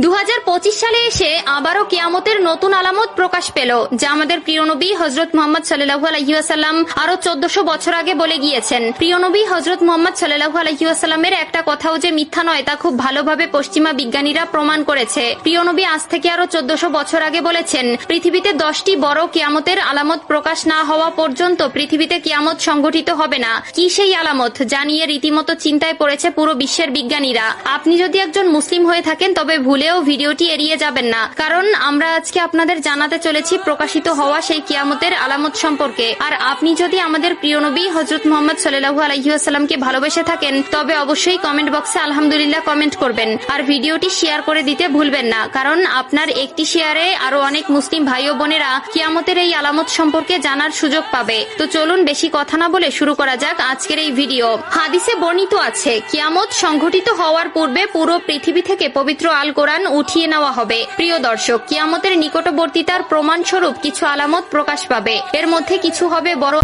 2025 সালে এসে আবারও কিয়ামতের নতুন আলামত প্রকাশ পেল, যা আমাদের প্রিয় নবী হযরত মুহাম্মদ সাল্লাল্লাহু আলাইহি ওয়াসাল্লাম আরো 1400 বছর আগে বলে গিয়েছেন। প্রিয় নবী হযরত মুহাম্মদ সাল্লাল্লাহু আলাইহি ওয়াসাল্লামের একটা কথাও যে মিথ্যা নয় তা খুব ভালোভাবে পশ্চিমা বিজ্ঞানীরা প্রমাণ করেছে। প্রিয় নবী আজ থেকে আরো 1400 বছর আগে বলেছেন, পৃথিবীতে 10টি বড় কিয়ামতের আলামত প্রকাশ না হওয়া পর্যন্ত পৃথিবীতে কিয়ামত সংঘটিত হবে না। কি সেই আলামত যা নিয়ে রীতিমতো চিন্তায় পড়েছে পুরো বিশ্বের বিজ্ঞানীরা? আপনি যদি একজন মুসলিম হয়ে থাকেন তবে ভুলেও ভিডিওটি এড়িয়ে যাবেন না, কারণ আমরা আজকে আপনাদের জানাতে চলেছি প্রকাশিত হওয়া সেই কিয়ামতের আলামত সম্পর্কে। আর আপনি যদি আমাদের প্রিয় নবী হযরত মুহাম্মদ সাল্লাল্লাহু আলাইহি ওয়াসাল্লামকে ভালোবেসে থাকেন তবে অবশ্যই কমেন্ট বক্সে আলহামদুলিল্লাহ কমেন্ট করবেন আর ভিডিওটি শেয়ার করে দিতে ভুলবেন না, কারণ আপনার একটি শেয়ারে আরো অনেক মুসলিম ভাই ও বোনেরা কিয়ামতের এই আলামত সম্পর্কে জানার সুযোগ পাবে। তো চলুন বেশি কথা না বলে শুরু করা যাক আজকের এই ভিডিও। হাদিসে বর্ণিত আছে, কিয়ামত সংঘটিত হওয়ার পূর্বে পুরো পৃথিবী থেকে পবিত্র আল কোরআন উঠিয়ে নেওয়া হবে। প্রিয় দর্শক, কিয়ামতের নিকটবর্তীতার প্রমাণস্বরূপ কিছু আলামত প্রকাশ পাবে। এর মধ্যে কিছু হবে বড়